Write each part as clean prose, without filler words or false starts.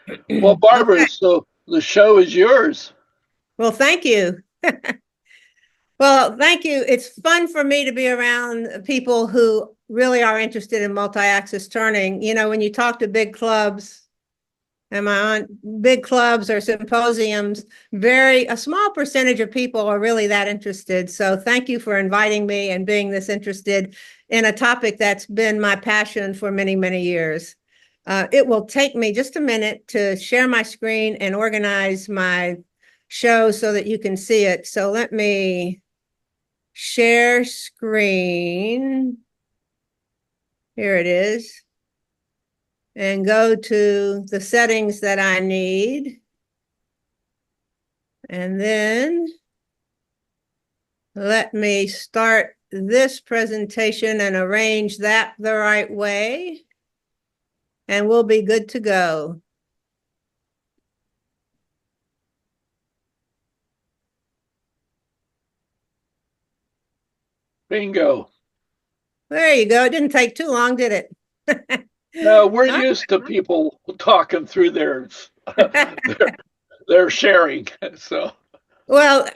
Well, Okay. Barbara, so the show is yours. Well, thank you. Well, thank you. It's fun for me to be around people who really are interested in multi-axis turning. You know, when you talk to big clubs, am I on big clubs or symposiums, a small percentage of people are really that interested. So thank you for inviting me and being this interested in a topic that's been my passion for many, many years. It will take me just a minute to share my screen and organize my show so that you can see it. So let me share screen. Here it is. And go to the settings that I need. And then let me start this presentation and arrange that the right way. And we'll be good to go. Bingo. There you go. It didn't take too long, did it? No, we're used to people talking through their sharing. So Well,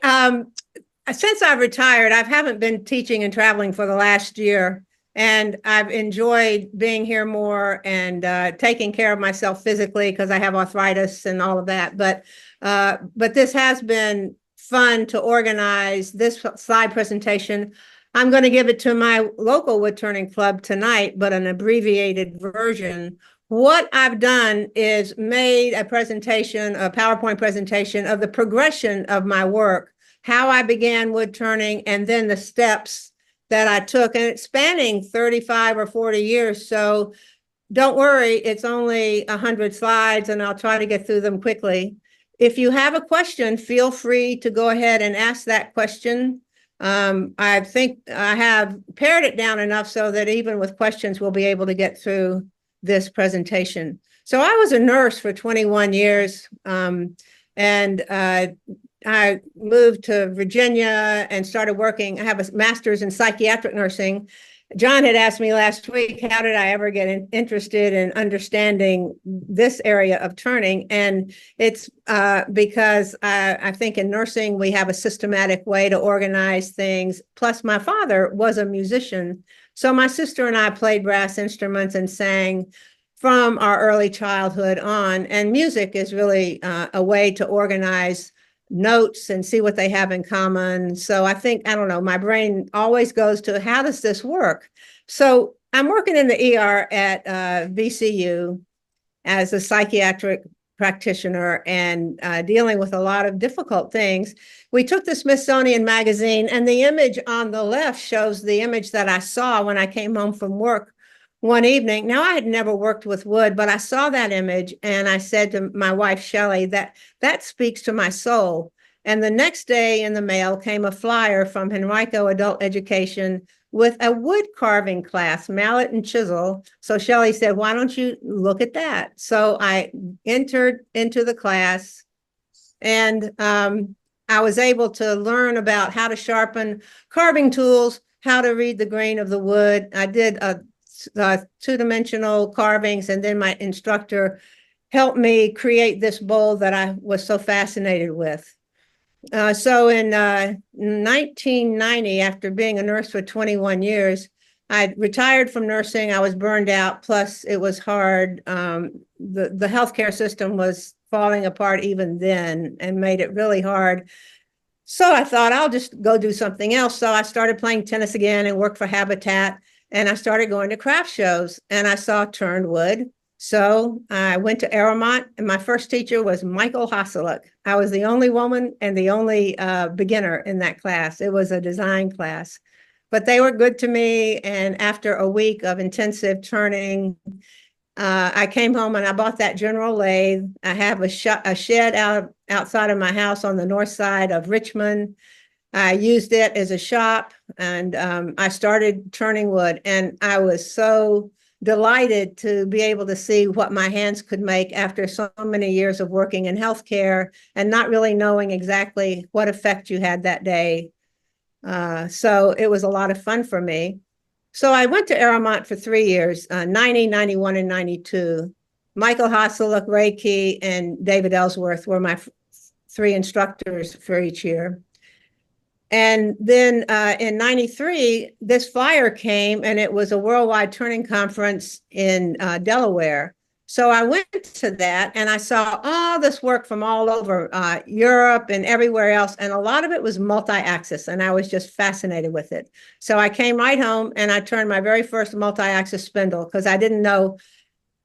since I've retired, I haven't been teaching and traveling for the last year, and I've enjoyed being here more and taking care of myself physically because I have arthritis and all of that. But this has been fun to organize this slide presentation. I'm going to give it to my local wood turning club tonight, but an abbreviated version. What I've done is made a presentation, a PowerPoint presentation of the progression of my work, how I began wood turning, and then the steps that I took. And it's spanning 35 or 40 years. So don't worry, it's only 100 slides, and I'll try to get through them quickly. If you have a question, feel free to go ahead and ask that question. I think I have pared it down enough so that even with questions, we'll be able to get through this presentation. So I was a nurse for 21 years, and I moved to Virginia and started working. I have a master's in psychiatric nursing. John had asked me last week, how did I ever get interested in understanding this area of turning? And it's because I think in nursing, we have a systematic way to organize things. Plus, my father was a musician. So my sister and I played brass instruments and sang from our early childhood on. And music is really a way to organize notes and see what they have in common. So I think, I don't know, my brain always goes to how does this work? So I'm working in the ER at VCU as a psychiatric practitioner and dealing with a lot of difficult things. We took the Smithsonian magazine, and the image on the left shows the image that I saw when I came home from work one evening. Now, I had never worked with wood, but I saw that image and I said to my wife, Shelley, that speaks to my soul. And the next day in the mail came a flyer from Henrico Adult Education with a wood carving class, mallet and chisel. So Shelley said, why don't you look at that? So I entered into the class, and I was able to learn about how to sharpen carving tools, how to read the grain of the wood. I did two-dimensional carvings, and then my instructor helped me create this bowl that I was so fascinated with. So in 1990, after being a nurse for 21 years, I retired from nursing. I was burned out. Plus, it was hard. The healthcare system was falling apart even then and made it really hard. So I thought I'll just go do something else. So I started playing tennis again and worked for Habitat. And I started going to craft shows, and I saw turned wood. So I went to Aramont, and my first teacher was Michael Hasseluk. I was the only woman and the only beginner in that class. It was a design class, but they were good to me. And after a week of intensive turning, I came home and I bought that General lathe. I have a shed outside of my house on the north side of Richmond. I used it as a shop, and I started turning wood, and I was so delighted to be able to see what my hands could make after so many years of working in healthcare and not really knowing exactly what effect you had that day. So it was a lot of fun for me. So I went to Aramont for 3 years, 90, 91, and 92. Michael Hasseluk, Ray Key, and David Ellsworth were my three instructors for each year. And then in 93, this flyer came, and it was a worldwide turning conference in Delaware. So I went to that, and I saw all this work from all over Europe and everywhere else. And a lot of it was multi-axis, and I was just fascinated with it. So I came right home, and I turned my very first multi-axis spindle because I didn't know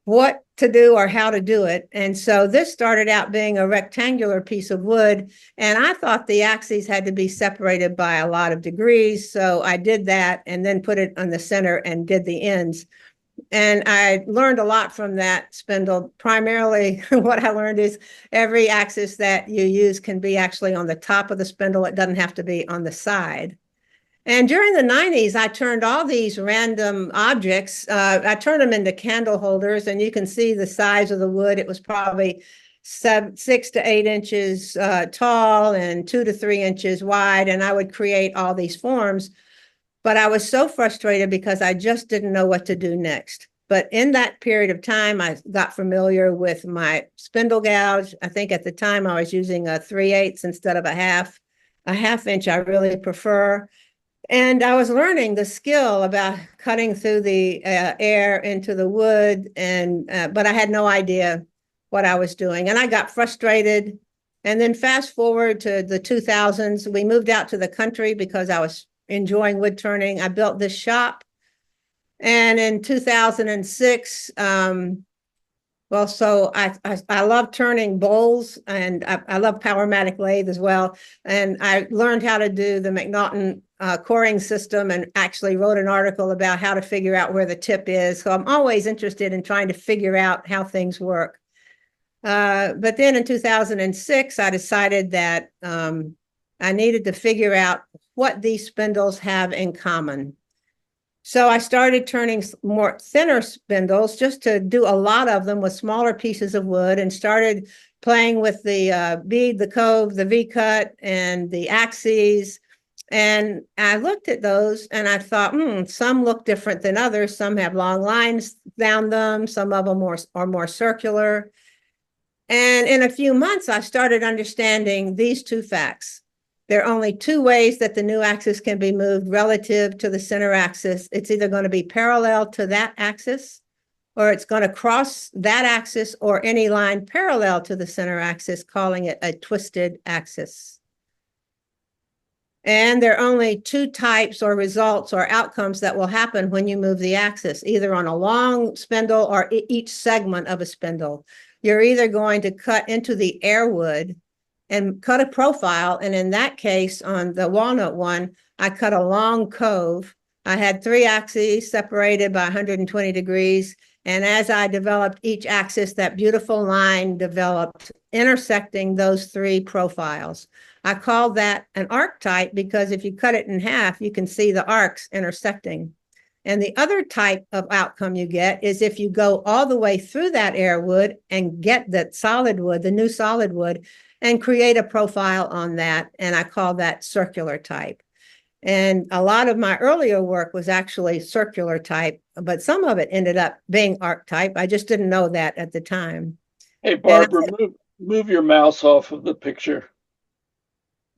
what to do or how to do it. And so this started out being a rectangular piece of wood. And I thought the axes had to be separated by a lot of degrees. So I did that and then put it on the center and did the ends. And I learned a lot from that spindle. Primarily, what I learned is every axis that you use can be actually on the top of the spindle. It doesn't have to be on the side. And during the 90s, I turned all these random objects, I turned them into candle holders, and you can see the size of the wood. It was probably 6 to 8 inches tall and 2 to 3 inches wide. And I would create all these forms. But I was so frustrated because I just didn't know what to do next. But in that period of time, I got familiar with my spindle gouge. I think at the time I was using a 3/8 instead of a half. A half inch I really prefer. And I was learning the skill about cutting through the air into the wood, and but I had no idea what I was doing. And I got frustrated. And then fast forward to the 2000s, we moved out to the country because I was enjoying wood turning. I built this shop. And in 2006, so I love turning bowls, and I love Powermatic lathe as well. And I learned how to do the McNaughton coring system, and actually wrote an article about how to figure out where the tip is. So I'm always interested in trying to figure out how things work. But then in 2006, I decided that I needed to figure out what these spindles have in common. So I started turning more thinner spindles just to do a lot of them with smaller pieces of wood, and started playing with the bead, the cove, the V-cut, and the axes. And I looked at those and I thought, some look different than others. Some have long lines down them. Some of them are more circular. And in a few months, I started understanding these two facts. There are only two ways that the new axis can be moved relative to the center axis. It's either going to be parallel to that axis, or it's going to cross that axis or any line parallel to the center axis, calling it a twisted axis. And there are only two types or results or outcomes that will happen when you move the axis, either on a long spindle or each segment of a spindle. You're either going to cut into the air wood and cut a profile. And in that case, on the walnut one, I cut a long cove. I had 3 axes separated by 120 degrees. And as I developed each axis, that beautiful line developed intersecting those 3 profiles. I call that an arc type because if you cut it in half, you can see the arcs intersecting. And the other type of outcome you get is if you go all the way through that air wood and get that solid wood, the new solid wood, and create a profile on that. And I call that circular type. And a lot of my earlier work was actually circular type, but some of it ended up being arc type. I just didn't know that at the time. Hey, Barbara, move your mouse off of the picture.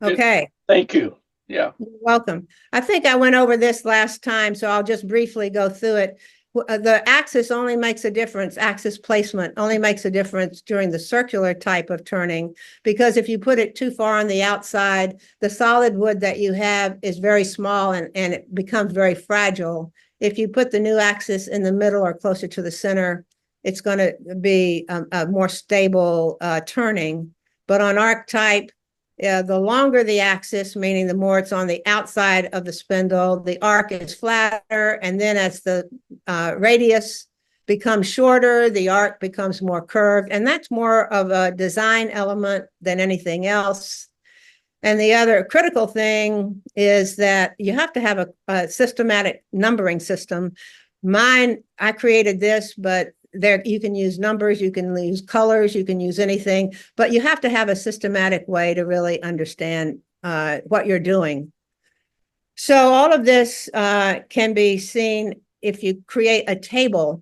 Okay. Thank you. Yeah. You're welcome. I think I went over this last time, so I'll just briefly go through it. The axis only makes a difference, axis placement only makes a difference during the circular type of turning, because if you put it too far on the outside, the solid wood that you have is very small and it becomes very fragile. If you put the new axis in the middle or closer to the center, it's going to be a more stable turning. But on arc type, the longer the axis, meaning the more it's on the outside of the spindle, the arc is flatter. And then as the radius becomes shorter, the arc becomes more curved. And that's more of a design element than anything else. And the other critical thing is that you have to have a systematic numbering system. Mine, I created this, but there you can use numbers, you can use colors, you can use anything, but you have to have a systematic way to really understand what you're doing. So all of this can be seen if you create a table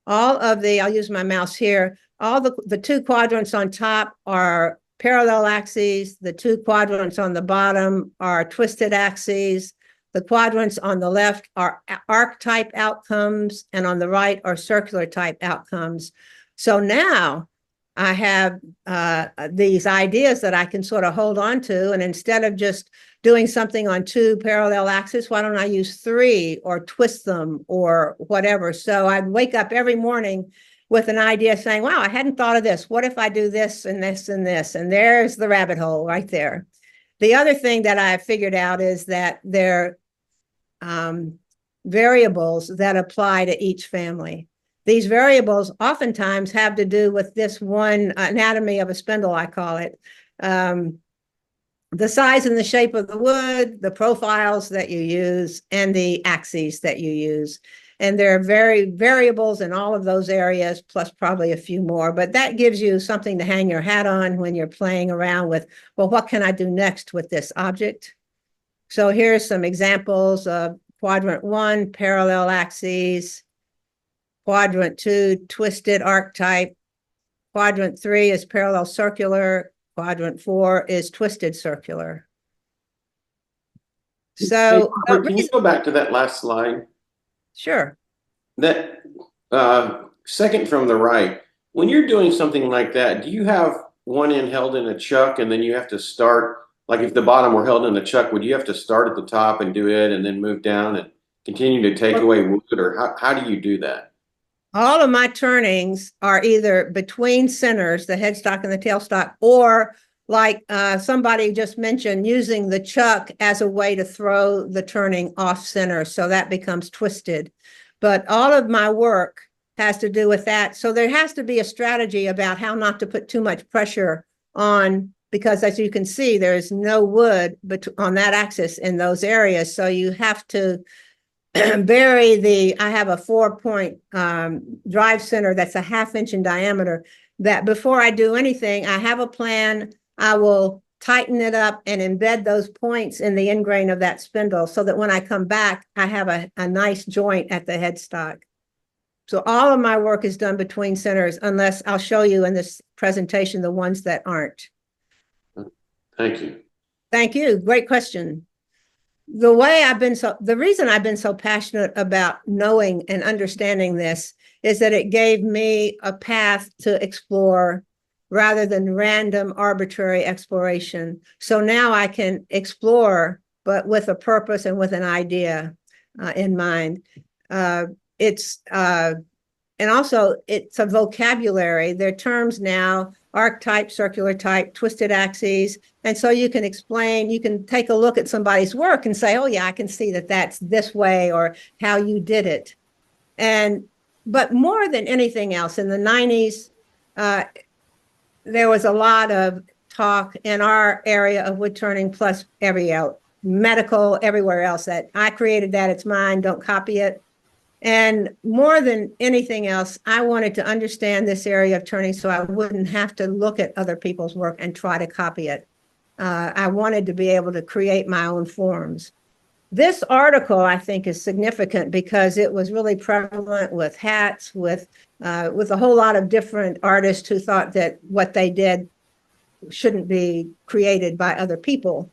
I'll use my mouse here, all the two quadrants on top are parallel axes. The two quadrants on the bottom are twisted axes. The quadrants on the left are arc type outcomes, and on the right are circular type outcomes. So now I have these ideas that I can sort of hold on to, and instead of just doing something on two parallel axes, why don't I use three or twist them or whatever? So I'd wake up every morning with an idea saying, wow, I hadn't thought of this. What if I do this and this and this? And there's the rabbit hole right there. The other thing that I figured out is that there are variables that apply to each family. These variables oftentimes have to do with this one anatomy of a spindle, I call it. The size and the shape of the wood, the profiles that you use, and the axes that you use. And there are variables in all of those areas, plus probably a few more, but that gives you something to hang your hat on when you're playing around with, well, what can I do next with this object? So here's some examples of quadrant 1, parallel axes, quadrant 2, twisted arc type, quadrant 3 is parallel circular, quadrant 4 is twisted circular. So can you go back to that last slide? Sure. That second from the right, when you're doing something like that, do you have one end held in a chuck and then you have to start, like if the bottom were held in a chuck, would you have to start at the top and do it and then move down and continue to take away wood, or how do you do that? All of my turnings are either between centers, the headstock and the tailstock, or like somebody just mentioned, using the chuck as a way to throw the turning off center. So that becomes twisted. But all of my work has to do with that. So there has to be a strategy about how not to put too much pressure on, because as you can see, there's no wood on that axis in those areas. So you have to bury I have a 4-point drive center that's a 1/2 inch in diameter, that before I do anything, I have a plan. I will tighten it up and embed those points in the end grain of that spindle so that when I come back, I have a nice joint at the headstock. So all of my work is done between centers, unless I'll show you in this presentation the ones that aren't. Thank you. Thank you. Great question. The reason I've been so passionate about knowing and understanding this is that it gave me a path to explore rather than random arbitrary exploration. So now I can explore, but with a purpose and with an idea in mind. And also it's a vocabulary. There are terms now, arc type, circular type, twisted axes. And so you can explain, you can take a look at somebody's work and say, oh yeah, I can see that that's this way, or how you did it. But more than anything else, in the 90s, there was a lot of talk in our area of wood turning, plus medical, everywhere else, that I created that, it's mine, don't copy it. And more than anything else, I wanted to understand this area of turning so I wouldn't have to look at other people's work and try to copy it. I wanted to be able to create my own forms. This article, I think, is significant because it was really prevalent with hats, with a whole lot of different artists who thought that what they did shouldn't be created by other people.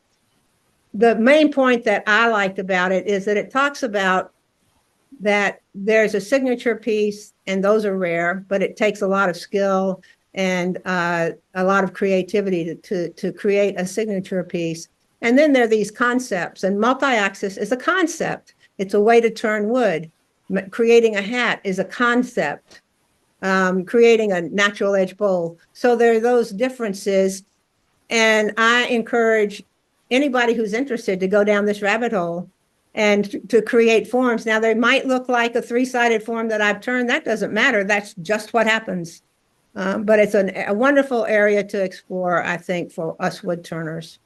The main point that I liked about it is that it talks about that there's a signature piece, and those are rare, but it takes a lot of skill and a lot of creativity to create a signature piece. And then there are these concepts, and multi-axis is a concept. It's a way to turn wood. Creating a hat is a concept. Creating a natural edge bowl. So there are those differences. And I encourage anybody who's interested to go down this rabbit hole and to create forms. Now, they might look like a 3-sided form that I've turned. That doesn't matter. That's just what happens. But it's a wonderful area to explore, I think, for us wood turners.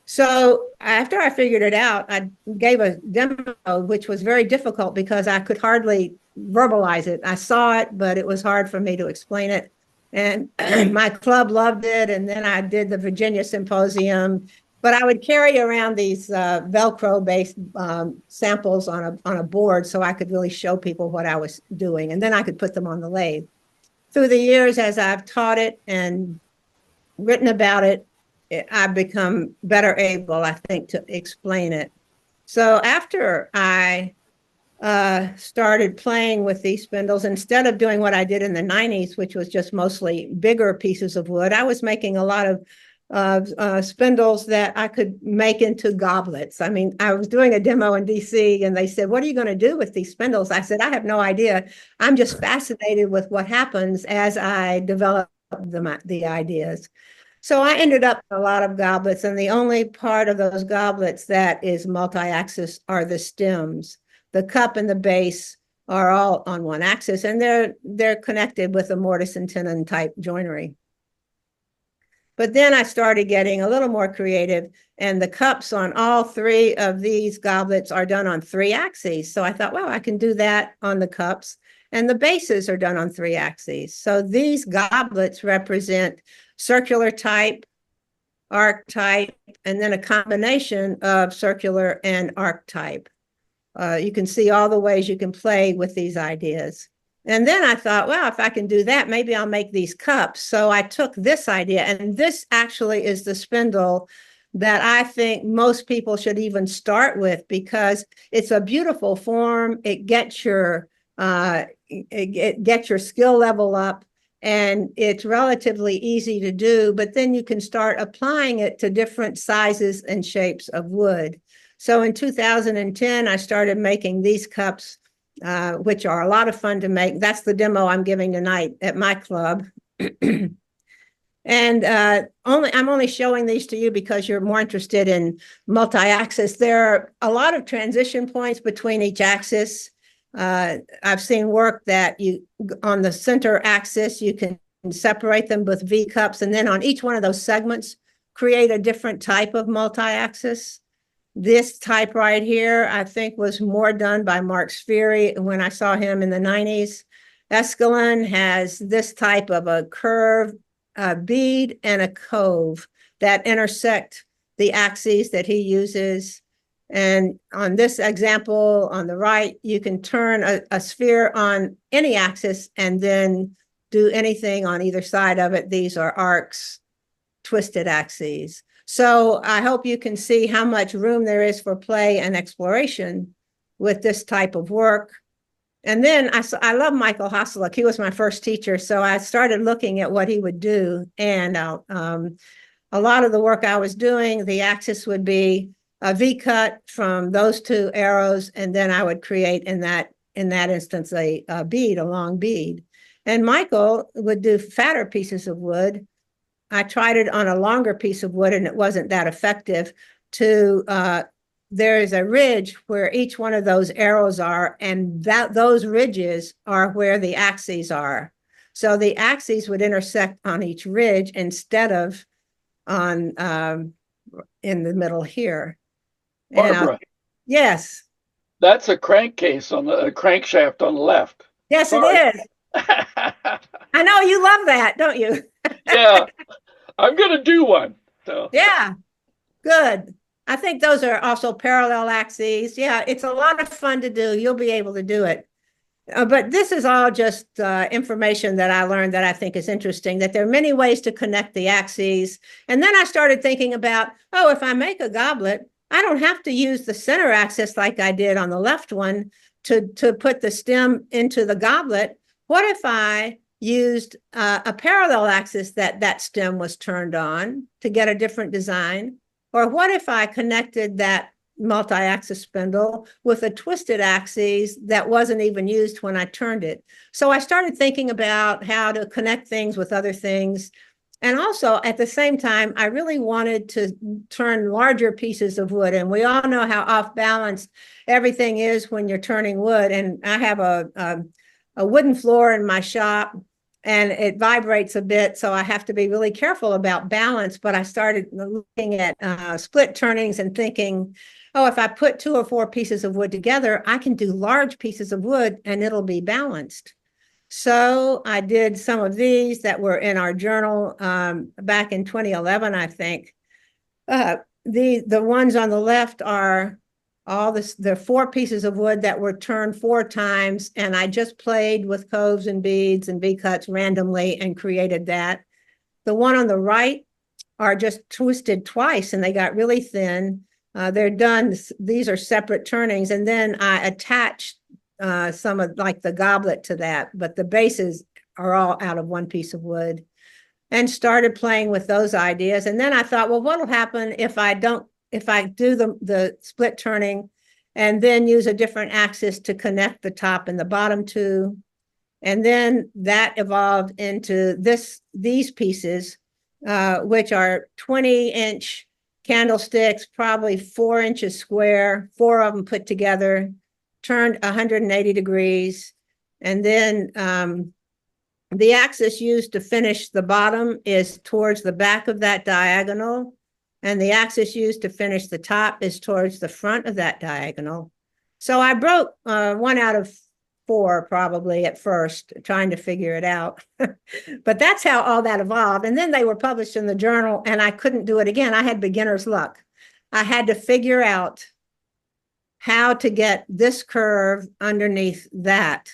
So after I figured it out, I gave a demo, which was very difficult because I could hardly verbalize it. I saw it, but it was hard for me to explain it. And my club loved it. And then I did the Virginia Symposium. But I would carry around these Velcro-based samples on a board so I could really show people what I was doing. And then I could put them on the lathe. Through the years, as I've taught it and written about it, I've become better able, I think, to explain it. So after I started playing with these spindles, instead of doing what I did in the 90s, which was just mostly bigger pieces of wood, I was making a lot of spindles that I could make into goblets. I mean, I was doing a demo in DC and they said, what are you going to do with these spindles? I said, I have no idea. I'm just fascinated with what happens as I develop the ideas. So I ended up with a lot of goblets, and the only part of those goblets that is multi-axis are the stems. The cup and the base are all on one axis, and they're connected with a mortise and tenon type joinery. But then I started getting a little more creative, and the cups on all three of these goblets are done on 3 axes. So I thought, well, I can do that on the cups, and the bases are done on 3 axes. So these goblets represent circular type, arc type, and then a combination of circular and arc type. You can see all the ways you can play with these ideas. And then I thought, well, if I can do that, maybe I'll make these cups. So I took this idea, and this actually is the spindle that I think most people should even start with, because it's a beautiful form. It gets your skill level up, and it's relatively easy to do, but then you can start applying it to different sizes and shapes of wood. So in 2010, I started making these cups, which are a lot of fun to make. That's the demo I'm giving tonight at my club. And I'm only showing these to you because you're more interested in multi-axis. There are a lot of transition points between each axis. I've seen work that on the center axis, you can separate them with V cups, and then on each one of those segments, create a different type of multi-axis. This type right here, I think, was more done by Mark Spheri when I saw him in the 90s. Escalon has this type of a curve, a bead, and a cove that intersect the axes that he uses. And on this example on the right, you can turn a sphere on any axis and then do anything on either side of it. These are arcs, twisted axes. So I hope you can see how much room there is for play and exploration with this type of work. And then I love Michael Hoslick. He was my first teacher. So I started looking at what he would do. And a lot of the work I was doing, the axis would be a V cut from those 2 arrows. And then I would create in that instance, a bead, a long bead. And Michael would do fatter pieces of wood. I tried it on a longer piece of wood and it wasn't that effective. There is a ridge where each one of those arrows are, and those ridges are where the axes are. So the axes would intersect on each ridge instead of on in the middle here. Barbara, yes. that's a crankcase on the crankshaft on the left. Yes, Sorry. it is. I know you love that, don't you? Yeah, I'm going to do one. So. Yeah, good. I think those are also parallel axes. Yeah, it's a lot of fun to do. You'll be able to do it. But this is all just information that I learned that I think is interesting, that there are many ways to connect the axes. And then I started thinking about, oh, if I make a goblet, I don't have to use the center axis like I did on the left one to put the stem into the goblet. What if I used a parallel axis that stem was turned on to get a different design? Or what if I connected that multi-axis spindle with a twisted axis that wasn't even used when I turned it? So I started thinking about how to connect things with other things. And also at the same time, I really wanted to turn larger pieces of wood. And we all know how off balance everything is when you're turning wood. And I have a wooden floor in my shop, and it vibrates a bit, so I have to be really careful about balance. But I started looking at split turnings and thinking, oh, if I put 2 or 4 pieces of wood together, I can do large pieces of wood and it'll be balanced. So I did some of these that were in our journal back in 2011, I think. the ones on the left are all this, there are 4 pieces of wood that were turned 4 times, and I just played with coves and beads and V-cuts randomly and created that. The one on the right are just twisted twice, and they got really thin. They're done, these are separate turnings, and then I attached some of like the goblet to that, but the bases are all out of 1 piece of wood, and started playing with those ideas. And then I thought, well, what'll happen if I do the split turning and then use a different axis to connect the top and the bottom 2. And then that evolved into these pieces, which are 20-inch candlesticks, probably 4 inches square, 4 of them put together, turned 180 degrees. And then the axis used to finish the bottom is towards the back of that diagonal, and the axis used to finish the top is towards the front of that diagonal. So I broke 1 out of 4 probably at first, trying to figure it out. But that's how all that evolved. And then they were published in the journal, and I couldn't do it again. I had beginner's luck. I had to figure out how to get this curve underneath that.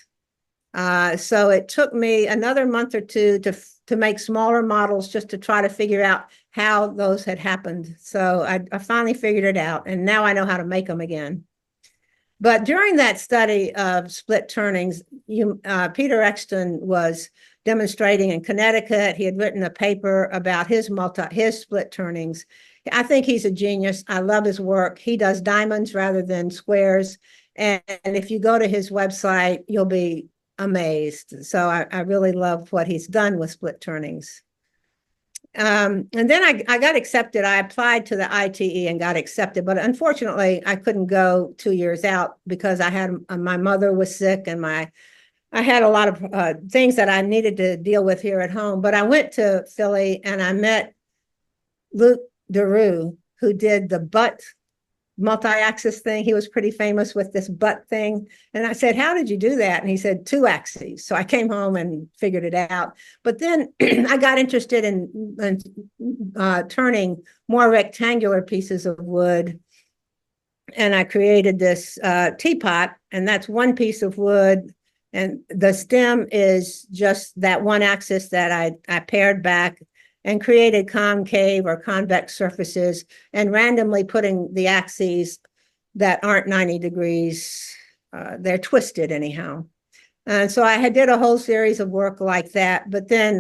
So it took me another month or 2 to make smaller models just to try to figure out how those had happened. So I finally figured it out, and now I know how to make them again. But during that study of split turnings, Peter Exton was demonstrating in Connecticut. He had written a paper about his split turnings. I think he's a genius. I love his work. He does diamonds rather than squares. And if you go to his website, you'll be amazed. So I really love what he's done with split turnings. And then I got accepted. I applied to the ITE and got accepted, but unfortunately I couldn't go 2 years out because I had my mother was sick, and I had a lot of things that I needed to deal with here at home. But I went to Philly and I met Luc Deroux, who did the butt multi-axis thing. He was pretty famous with this butt thing. And I said, how did you do that? And he said, 2 axes. So I came home and figured it out. But then I got interested in turning more rectangular pieces of wood. And I created this teapot, and that's 1 piece of wood. And the stem is just that 1 axis that I pared back and created concave or convex surfaces, and randomly putting the axes that aren't 90 degrees, they're twisted anyhow. And so I did a whole series of work like that. But then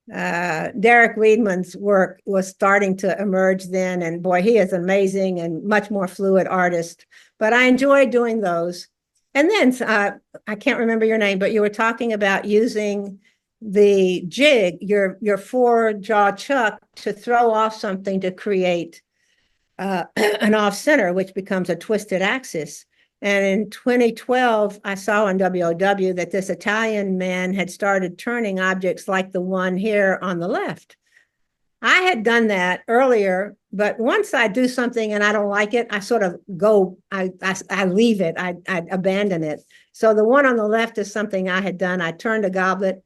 Derek Weidman's work was starting to emerge then, and boy, he is amazing and much more fluid artist. But I enjoyed doing those. And then I can't remember your name, but you were talking about using the jig, your 4-jaw chuck, to throw off something to create an off center, which becomes a twisted axis. And in 2012, I saw on WOW that this Italian man had started turning objects like the one here on the left. I had done that earlier, but once I do something and I don't like it, I sort of go, I leave it, I abandon it. So the one on the left is something I had done. I turned a goblet.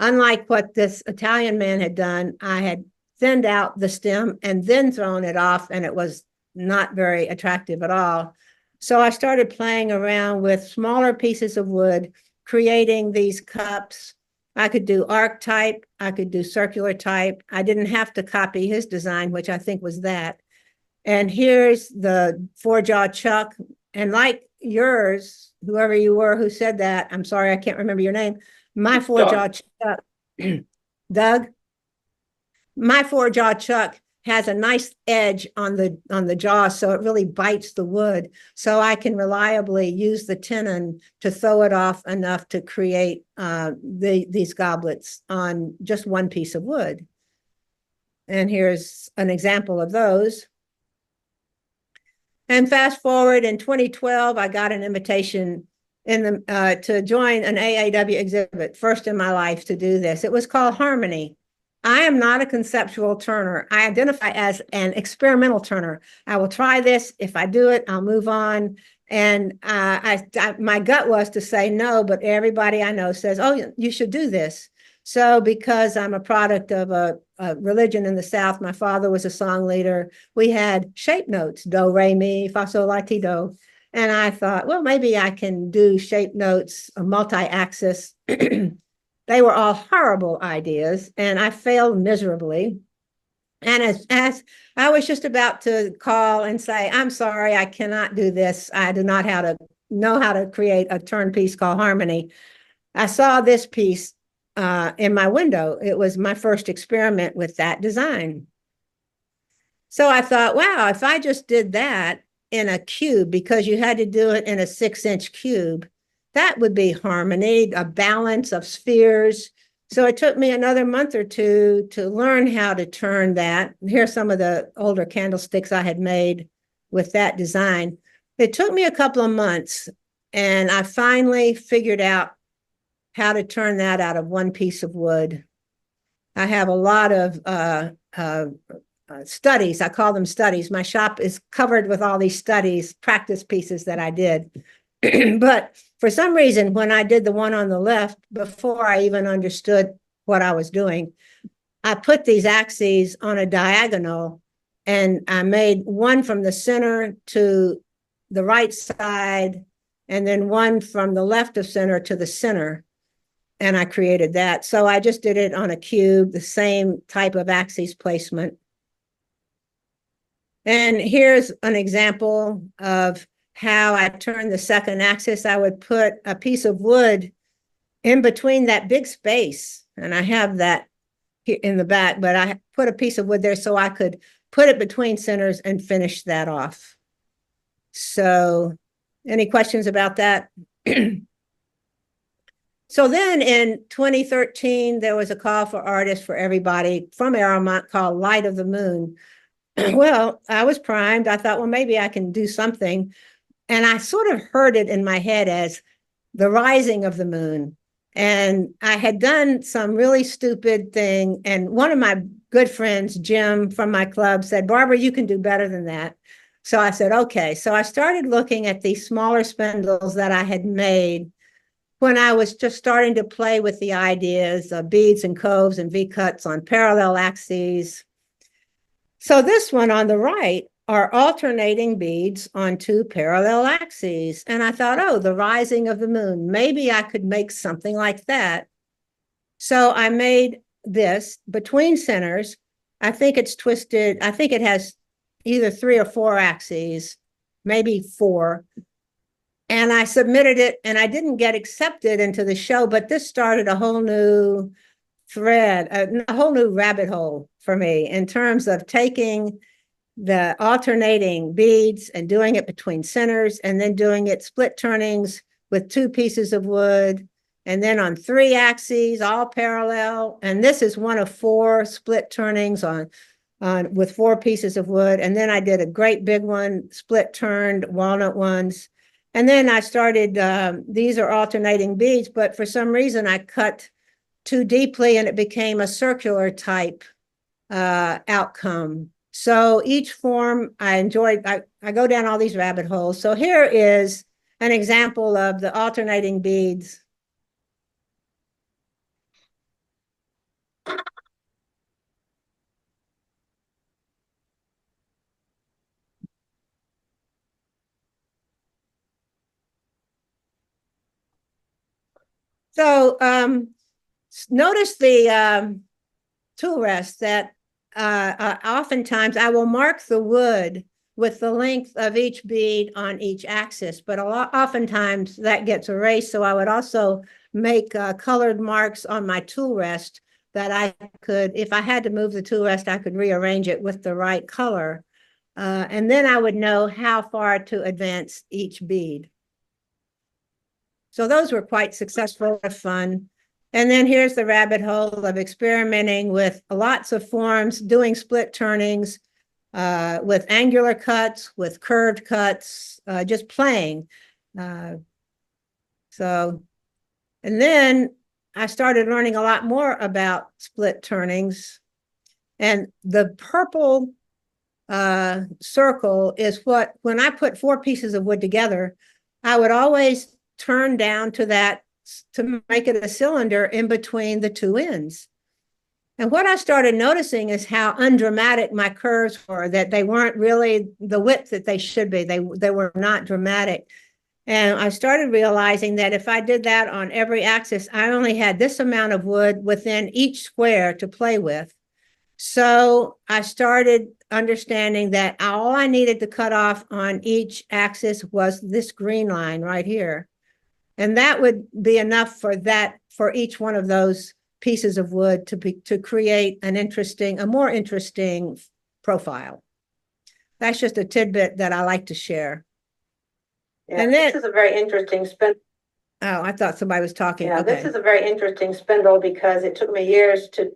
Unlike what this Italian man had done, I had thinned out the stem and then thrown it off, and it was not very attractive at all. So I started playing around with smaller pieces of wood, creating these cups. I could do arc type, I could do circular type. I didn't have to copy his design, which I think was that. And here's the 4-jaw chuck. And like yours, whoever you were who said that, I'm sorry, I can't remember your name. My 4-jaw chuck, Doug, my 4-jaw chuck has a nice edge on the jaw, so it really bites the wood. So I can reliably use the tenon to throw it off enough to create these goblets on just 1 piece of wood. And here's an example of those. And fast forward, in 2012, I got an invitation to join an AAW exhibit, first in my life to do this. It was called Harmony. I am not a conceptual turner. I identify as an experimental turner. I will try this. If I do it, I'll move on. And my gut was to say no, but everybody I know says, oh, you should do this. So because I'm a product of a religion in the South, my father was a song leader. We had shape notes, do, re, mi, fa, sol, la, ti, do. And I thought, well, maybe I can do shape notes, a multi-axis. They were all horrible ideas, and I failed miserably. And as I was just about to call and say, I'm sorry, I cannot do this. I do not know how to create a turn piece called Harmony. I saw this piece in my window. It was my first experiment with that design. So I thought, wow, if I just did that in a cube, because you had to do it in a 6-inch cube, that would be harmony, a balance of spheres. So it took me another month or two to learn how to turn that. Here's some of the older candlesticks I had made with that design. It took me a couple of months, and I finally figured out how to turn that out of one piece of wood. I have a lot of studies. I call them studies. My shop is covered with all these studies, practice pieces that I did. But for some reason, when I did the one on the left, before I even understood what I was doing, I put these axes on a diagonal, and I made one from the center to the right side, and then one from the left of center to the center. And I created that. So I just did it on a cube, the same type of axis placement. And here's an example of how I turned the second axis. I would put a piece of wood in between that big space. And I have that in the back, but I put a piece of wood there so I could put it between centers and finish that off. So any questions about that? So then in 2013, there was a call for artists for everybody from Aramont called Light of the Moon. Well, I was primed. I thought, well, maybe I can do something. And I sort of heard it in my head as the rising of the moon. And I had done some really stupid thing. And one of my good friends, Jim from my club, said, Barbara, you can do better than that. So I said, okay. So I started looking at these smaller spindles that I had made when I was just starting to play with the ideas of beads and coves and V-cuts on parallel axes. So this one on the right are alternating beads on 2 parallel axes. And I thought, oh, the rising of the moon, maybe I could make something like that. So I made this between centers. I think it's twisted. I think it has either 3 or 4 axes, maybe 4. And I submitted it, and I didn't get accepted into the show, but this started a whole new thread, a whole new rabbit hole for me in terms of taking the alternating beads and doing it between centers, and then doing it split turnings with 2 pieces of wood, and then on 3 axes, all parallel. And this is one of 4 split turnings on with 4 pieces of wood. And then I did a great big one, split turned walnut ones. And then I started, these are alternating beads, but for some reason I cut too deeply and it became a circular type outcome. So each form I enjoyed, I go down all these rabbit holes. So here is an example of the alternating beads. So notice the tool rest that oftentimes I will mark the wood with the length of each bead on each axis, but oftentimes that gets erased. So I would also make colored marks on my tool rest that I could, if I had to move the tool rest, I could rearrange it with the right color. And then I would know how far to advance each bead. So those were quite successful and fun. And then here's the rabbit hole of experimenting with lots of forms, doing split turnings, with angular cuts, with curved cuts, just playing. So, and then I started learning a lot more about split turnings. And the purple circle is what, when I put 4 pieces of wood together, I would always turn down to that to make it a cylinder in between the two ends. And what I started noticing is how undramatic my curves were, that they weren't really the width that they should be. They were not dramatic. And I started realizing that if I did that on every axis, I only had this amount of wood within each square to play with. So I started understanding that all I needed to cut off on each axis was this green line right here. And that would be enough for each one of those pieces of wood to create a more interesting profile. That's just a tidbit that I like to share. Yeah, And then, this is a very interesting spindle. oh, I thought somebody was talking. Yeah, Okay. this is a very interesting spindle because it took me years to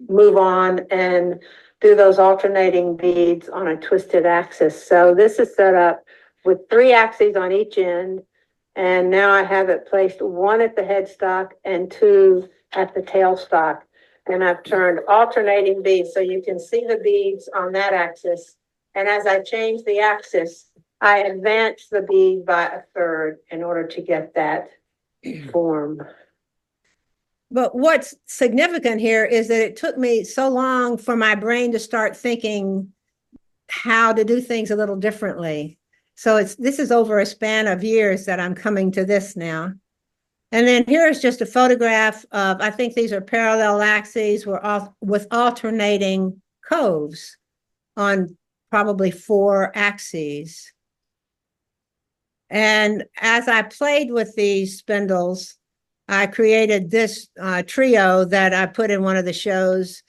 move on and do those alternating beads on a twisted axis. So this is set up with 3 axes on each end. And now I have it placed 1 at the headstock and 2 at the tailstock. And I've turned alternating beads so you can see the beads on that axis. And as I change the axis, I advance the bead by 1/3 in order to get that form. But what's significant here is that it took me so long for my brain to start thinking how to do things a little differently. So this is over a span of years that I'm coming to this now. And then here's just a photograph of, I think these are parallel axes with alternating coves on probably 4 axes. And as I played with these spindles, I created this trio that I put in one of the shows.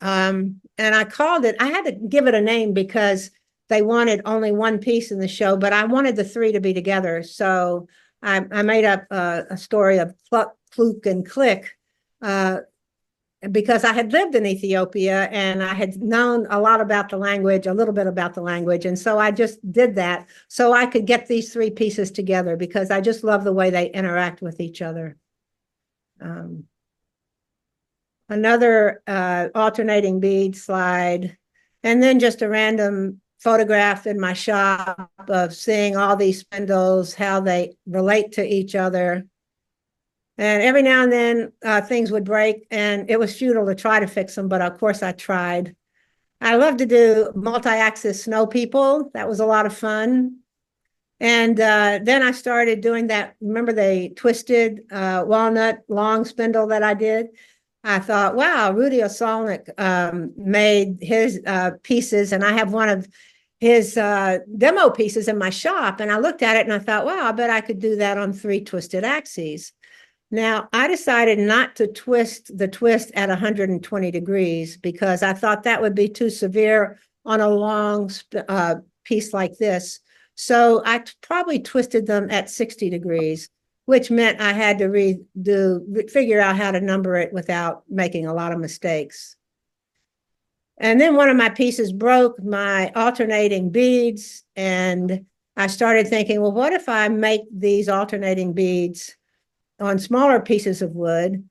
And I called it, I had to give it a name because they wanted only 1 piece in the show, but I wanted the 3 to be together. So I made up a story of Cluck, Kluk, and Click because I had lived in Ethiopia and I had known a lot about the language, a little bit about the language. And so I just did that so I could get these 3 pieces together because I just love the way they interact with each other. Another alternating bead slide, and then just a random photograph in my shop of seeing all these spindles, how they relate to each other. And every now and then things would break and it was futile to try to fix them, but of course I tried. I love to do multi-axis snow people. That was a lot of fun. And then I started doing that. Remember the twisted walnut long spindle that I did? I thought, wow, Rudy Osolnik made his pieces, and I have one of his demo pieces in my shop. And I looked at it and I thought, wow, I bet I could do that on 3 twisted axes. Now, I decided not to twist the twist at 120 degrees because I thought that would be too severe on a long piece like this. So I probably twisted them at 60 degrees, which meant I had to figure out how to number it without making a lot of mistakes. And then one of my pieces broke, my alternating beads, and I started thinking, well, what if I make these alternating beads on smaller pieces of wood?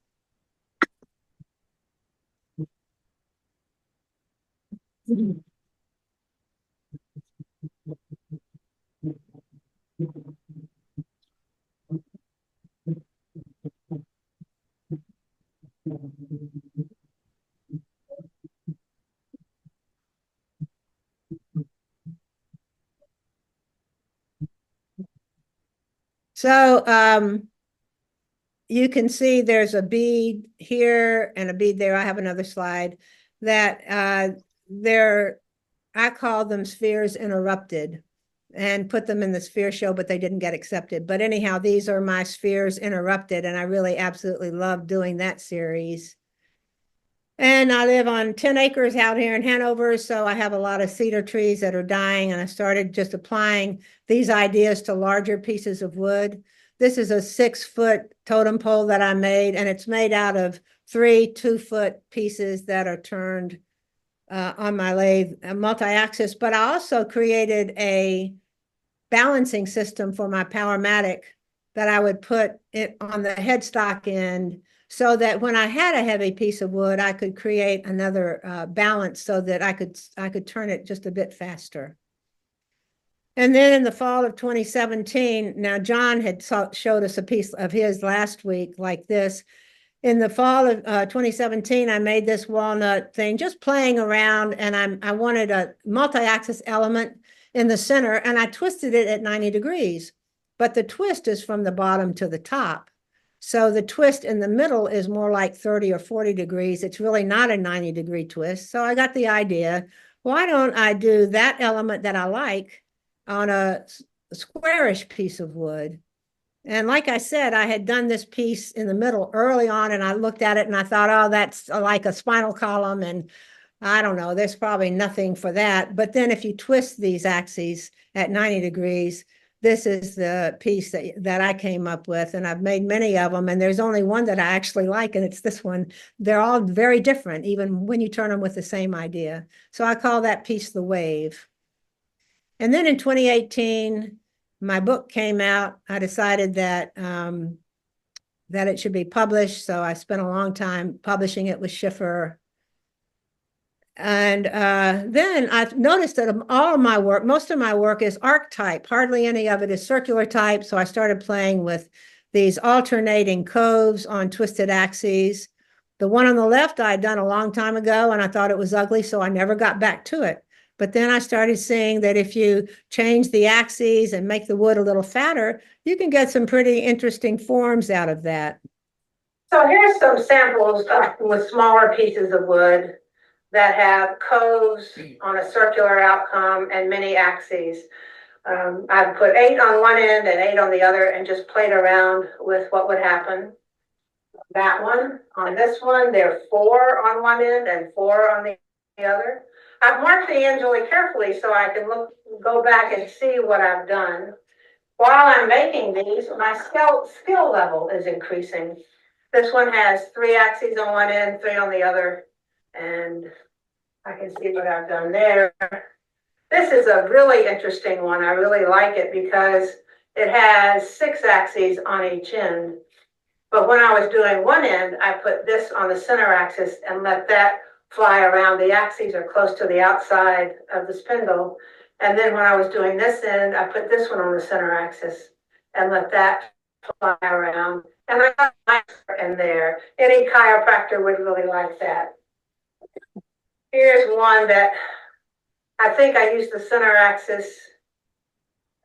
So you can see there's a bead here and a bead there. I have another slide that I call them spheres interrupted and put them in the sphere show, but they didn't get accepted. But anyhow, these are my spheres interrupted, and I really absolutely love doing that series. And I live on 10 acres out here in Hanover, so I have a lot of cedar trees that are dying, and I started just applying these ideas to larger pieces of wood. This is a 6-foot totem pole that I made, and it's made out of 3 2-foot pieces that are turned on my lathe, multi-axis. But I also created a balancing system for my Powermatic that I would put it on the headstock end so that when I had a heavy piece of wood, I could create another balance so that I could turn it just a bit faster. And then in the fall of 2017, now John had showed us a piece of his last week like this. In the fall of 2017, I made this walnut thing, just playing around, and I wanted a multi-axis element in the center, and I twisted it at 90 degrees. But the twist is from the bottom to the top. So the twist in the middle is more like 30 or 40 degrees. It's really not a 90-degree twist. So I got the idea, why don't I do that element that I like on a squarish piece of wood? And like I said, I had done this piece in the middle early on, and I looked at it and I thought, oh, that's like a spinal column. And I don't know, there's probably nothing for that. But then if you twist these axes at 90 degrees, this is the piece that I came up with. And I've made many of them. And there's only one that I actually like, and it's this one. They're all very different, even when you turn them with the same idea. So I call that piece the wave. And then in 2018, my book came out. I decided that that it should be published. So I spent a long time publishing it with Schiffer. And then I've noticed that all of my work, most of my work is arc type. Hardly any of it is circular type. So I started playing with these alternating coves on twisted axes. The one on the left I had done a long time ago, and I thought it was ugly, so I never got back to it. But then I started seeing that if you change the axes and make the wood a little fatter, you can get some pretty interesting forms out of that. So here's some samples with smaller pieces of wood that have coves on a circular outcome and many axes. I've put 8 on one end and 8 on the other and just played around with what would happen. That one, on this one, there are 4 on one end and 4 on the other. I've marked the ends really carefully so I can go back and see what I've done. While I'm making these, my skill level is increasing. This one has 3 axes on one end, 3 on the other, and I can see what I've done there. This is a really interesting one. I really like it because it has 6 axes on each end. But when I was doing one end, I put this on the center axis and let that fly around. The axes are close to the outside of the spindle. And then when I was doing this end, I put this one on the center axis and let that fly around. And I got a in there. Any chiropractor would really like that. Here's one that I think I used the center axis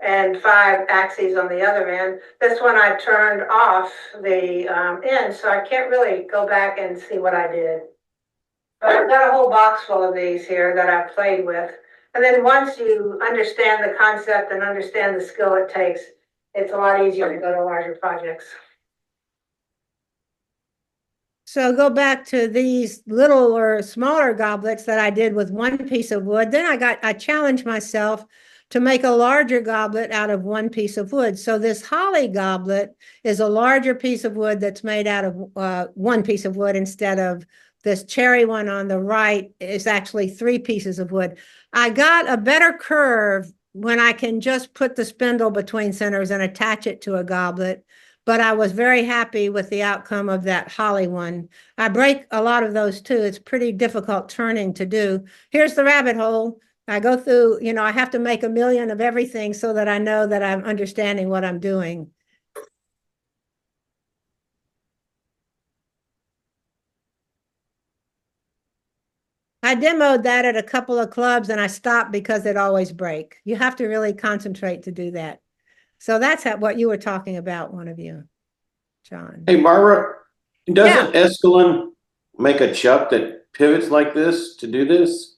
and 5 axes on the other end. This one I turned off the end, so I can't really go back and see what I did. But I've got a whole box full of these here that I've played with. And then once you understand the concept and understand the skill it takes, it's a lot easier to go to larger projects. So go back to these little or smaller goblets that I did with one piece of wood. Then I challenged myself to make a larger goblet out of one piece of wood. So this holly goblet is a larger piece of wood that's made out of one piece of wood instead of this cherry one on the right is actually 3 pieces of wood. I got a better curve when I can just put the spindle between centers and attach it to a goblet. But I was very happy with the outcome of that holly one. I break a lot of those too. It's pretty difficult turning to do. Here's the rabbit hole. I go through, I have to make a million of everything so that I know that I'm understanding what I'm doing. I demoed that at a couple of clubs and I stopped because it always break. You have to really concentrate to do that. So that's what you were talking about, one of you, John. Hey, Barbara, doesn't Escalon make a chuck that pivots like this to do this?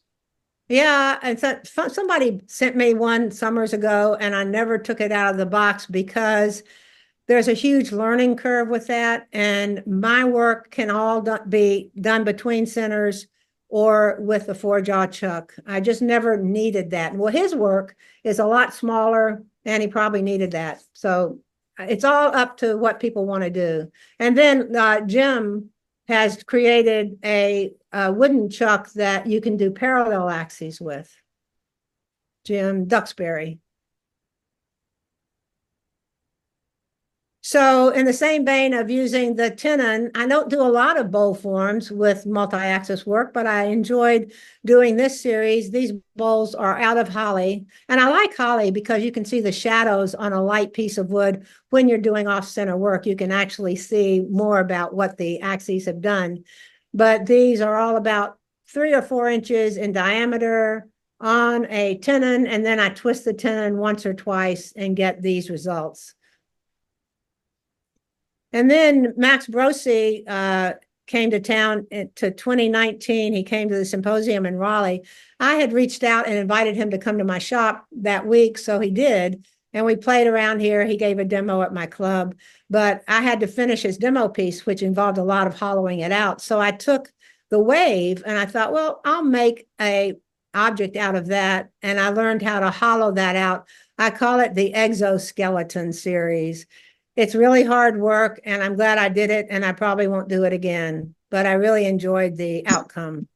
Yeah, and so somebody sent me one summers ago and I never took it out of the box because there's a huge learning curve with that. And my work can all be done between centers or with a 4-jaw chuck. I just never needed that. Well, his work is a lot smaller and he probably needed that. So it's all up to what people want to do. And then Jim has created a wooden chuck that you can do parallel axes with. Jim Duxbury. So in the same vein of using the tenon, I don't do a lot of bowl forms with multi-axis work, but I enjoyed doing this series. These bowls are out of holly, and I like holly because you can see the shadows on a light piece of wood when you're doing off-center work. You can actually see more about what the axes have done. But these are all about 3 or 4 inches in diameter on a tenon, and then I twist the tenon once or twice and get these results. And then Max Brosi came to town to 2019. He came to the symposium in Raleigh. I had reached out and invited him to come to my shop that week, so he did. And we played around here. He gave a demo at my club, but I had to finish his demo piece, which involved a lot of hollowing it out. So I took the wave and I thought, well, I'll make a object out of that. And I learned how to hollow that out. I call it the exoskeleton series. It's really hard work, and I'm glad I did it, and I probably won't do it again, but I really enjoyed the outcome.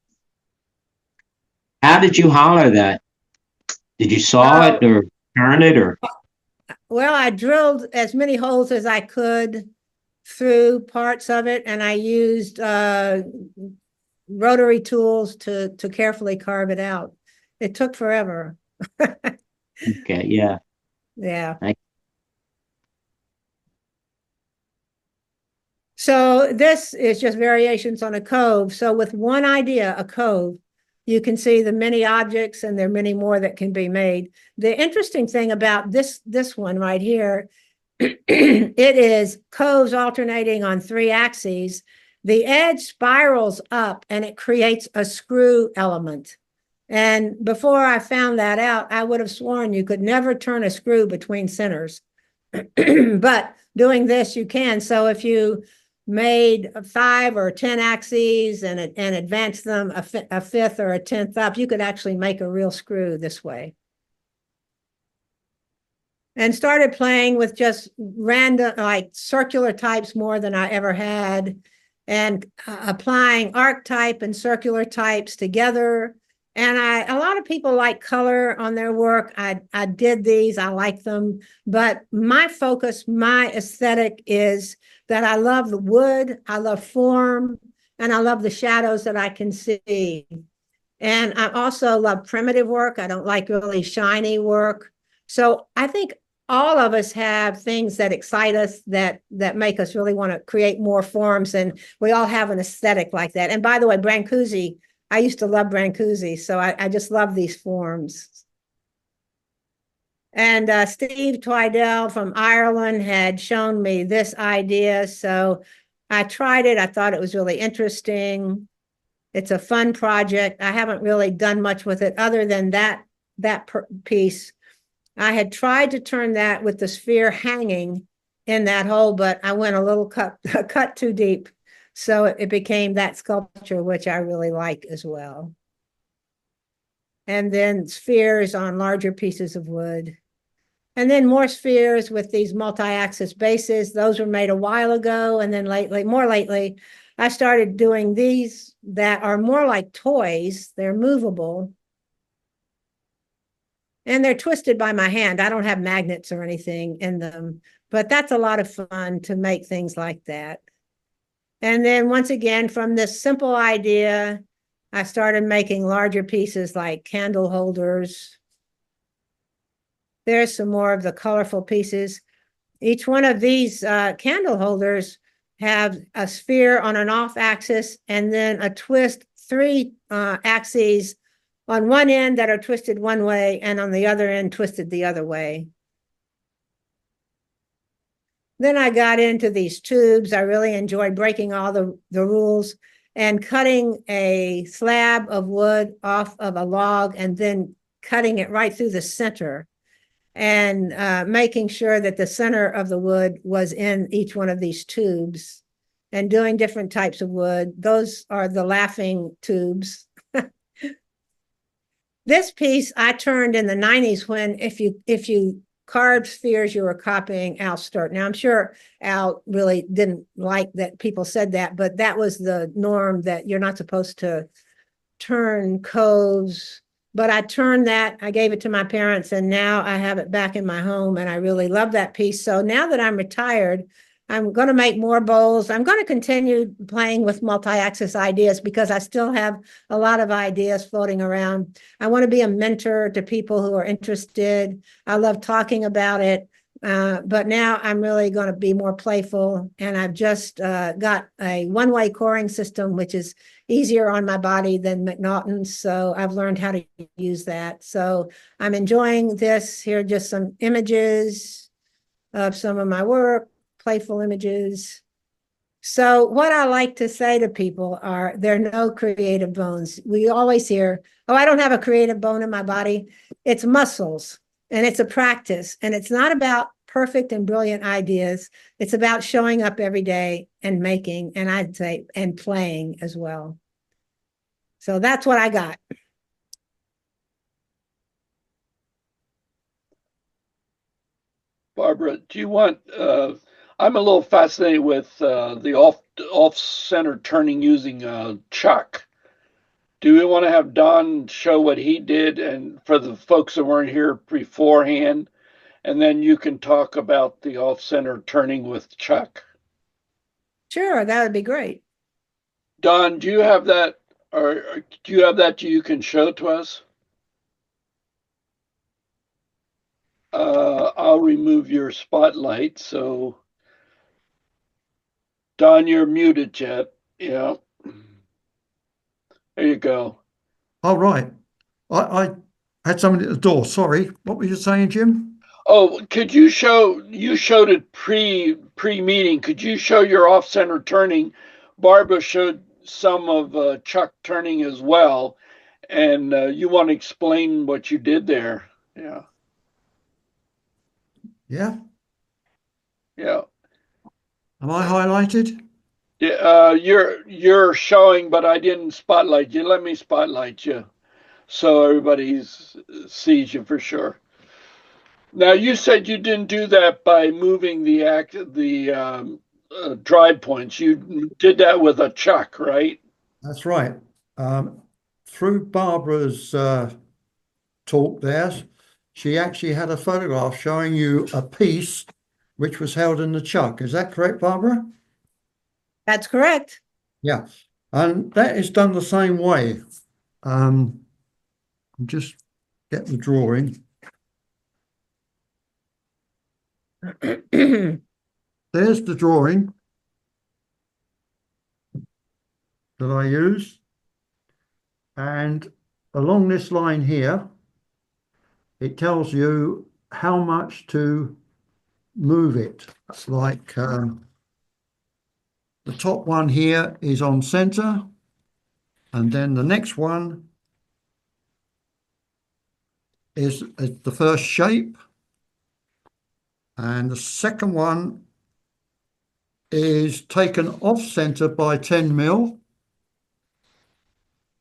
How did you hollow that? Did you saw it or turn it or? Well, I drilled as many holes as I could through parts of it, and I used rotary tools to carefully carve it out. It took forever. Okay, yeah. Yeah. Thank So this is just variations on a cove. So with one idea, a cove, you can see the many objects, and there are many more that can be made. The interesting thing about this one right here, it is coves alternating on 3 axes. The edge spirals up and it creates a screw element. And before I found that out, I would have sworn you could never turn a screw between centers. But doing this, you can. So if you made 5 or 10 axes and advanced them a 5th or a 10th up, you could actually make a real screw this way. And started playing with just random, like circular types more than I ever had, and applying arc type and circular types together. And a lot of people like color on their work. I did these, I like them, but my focus, my aesthetic is that I love the wood, I love form, and I love the shadows that I can see. And I also love primitive work. I don't like really shiny work. So I think all of us have things that excite us, that make us really want to create more forms, and we all have an aesthetic like that. And by the way, Brancusi, I used to love Brancusi, so I just love these forms. And Steve Twidell from Ireland had shown me this idea, so I tried it. I thought it was really interesting. It's a fun project. I haven't really done much with it other than that piece. I had tried to turn that with the sphere hanging in that hole, but I went a little cut too deep. So it became that sculpture, which I really like as well. And then spheres on larger pieces of wood. And then more spheres with these multi-axis bases. Those were made a while ago. And then more lately, I started doing these that are more like toys. They're movable. And they're twisted by my hand. I don't have magnets or anything in them, but that's a lot of fun to make things like that. And then once again, from this simple idea, I started making larger pieces like candle holders. There's some more of the colorful pieces. Each one of these candle holders have a sphere on an off axis and then a twist 3 axes on one end that are twisted one way and on the other end twisted the other way. Then I got into these tubes. I really enjoyed breaking all the rules and cutting a slab of wood off of a log and then cutting it right through the center and making sure that the center of the wood was in each one of these tubes and doing different types of wood. Those are the laughing tubes. This piece I turned in the 90s when if you carved spheres, you were copying Al Sturt. Now, I'm sure Al really didn't like that people said that, but that was the norm, that you're not supposed to turn coves but I gave it to my parents, and now I have it back in my home, and I really love that piece. So now that I'm retired, I'm going to make more bowls. I'm going to continue playing with multi-axis ideas because I still have a lot of ideas floating around. I want to be a mentor to people who are interested. I love talking about it. But now I'm really going to be more playful, and I've just got a one-way coring system, which is easier on my body than McNaughton's. So I've learned how to use that. So I'm enjoying this. Here are just some images of some of my work, playful images. So what I like to say to people are, there are no creative bones. We always hear, oh, I don't have a creative bone in my body. It's muscles, and it's a practice, and it's not about perfect and brilliant ideas. It's about showing up every day and making, and I'd say, and playing as well. So that's what I got. Barbara, do you want, I'm a little fascinated with the off-center turning using chuck. Do we want to have Don show what he did, and for the folks that weren't here beforehand, and then you can talk about the off-center turning with chuck? Sure, that would be great. Don, do you have that, or do you have that you can show to us? I'll remove your spotlight. So, Don, you're muted yet. Yeah. There you go. Oh, right. I had somebody at the door. Sorry. What were you saying, Jim? Oh, could you showed it pre-meeting. Could you show your off-center turning? Barbara showed some of Chuck turning as well. And you want to explain what you did there. Yeah. Yeah. Yeah. Am I highlighted? Yeah, you're showing, but I didn't spotlight you. Let me spotlight you so everybody sees you for sure. Now you said you didn't do that by moving the drive points. You did that with a chuck, right? That's right. Through Barbara's talk there, she actually had a photograph showing you a piece which was held in the chuck. Is that correct, Barbara? That's correct. Yeah. And that is done the same way. Just get the drawing. There's the drawing that I use. And along this line here, it tells you how much to move it. Like the top one here is on center, and then the next one is the first shape, and the second one is taken off center by 10 mil,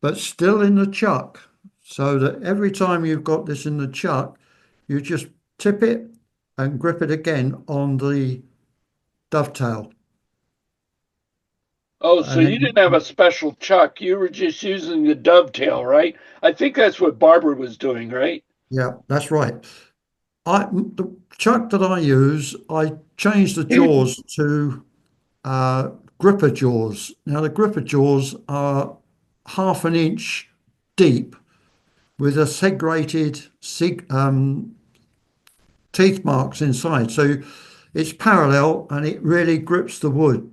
but still in the chuck, so that every time you've got this in the chuck, you just tip it and grip it again on the dovetail. Oh, so you didn't have a special chuck. You were just using the dovetail, right? I think that's what Barbara was doing, right? Yeah, that's right. The chuck that I use, I changed the jaws to gripper jaws. Now the gripper jaws are 1/2 inch deep with a segregated teeth marks inside. So it's parallel and it really grips the wood,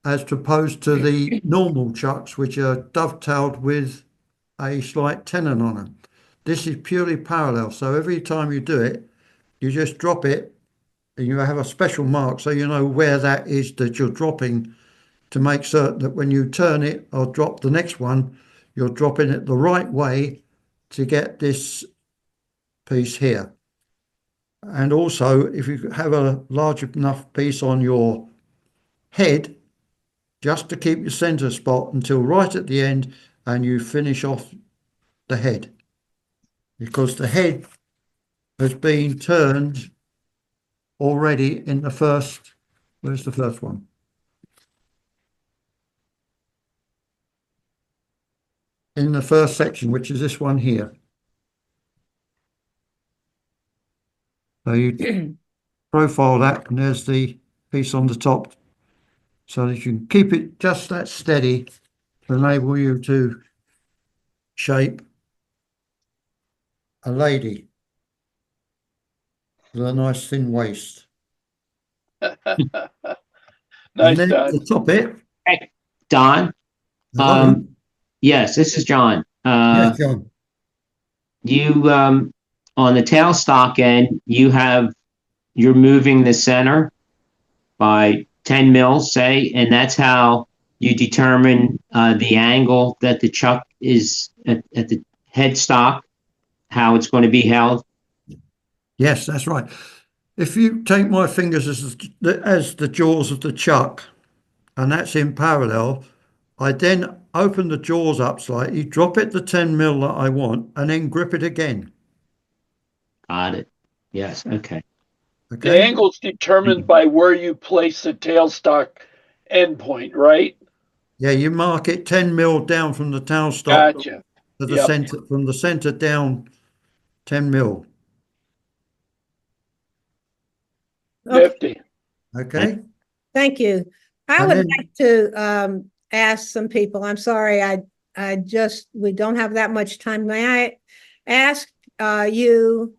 as opposed to the normal chucks, which are dovetailed with a slight tenon on them. This is purely parallel. So every time you do it, you just drop it and you have a special mark so you know where that is that you're dropping, to make certain that when you turn it or drop the next one, you're dropping it the right way to get this piece here. And also, if you have a large enough piece on your head, just to keep your center spot until right at the end, and you finish off the head, because the head has been turned already in the first, where's the first one? In the first section, which is this one here. So you profile that, and there's the piece on the top, so that you can keep it just that steady to enable you to shape a lady with a nice thin waist. And Nice, then Don. to top it, Hey, Don, hello. yes, this is John. Yes, John. You, on the tailstock end, you're moving the center by 10 mils, say, and that's how you determine the angle that the chuck is at the headstock, how it's going to be held. Yes, that's right. If you take my fingers as the jaws of the chuck, and that's in parallel, I then open the jaws up slightly, drop it the 10 mil that I want, and then grip it again. Got it. Yes. Okay. The Okay? angle's determined by where you place the tailstock endpoint, right? Yeah, you mark it 10 mil down from the tailstock Gotcha. to the Yep. center, from the center down 10 mil. Okay, Nifty. Okay? thank you. I And would then, like to ask some people, I'm sorry, we don't have that much time. May I ask you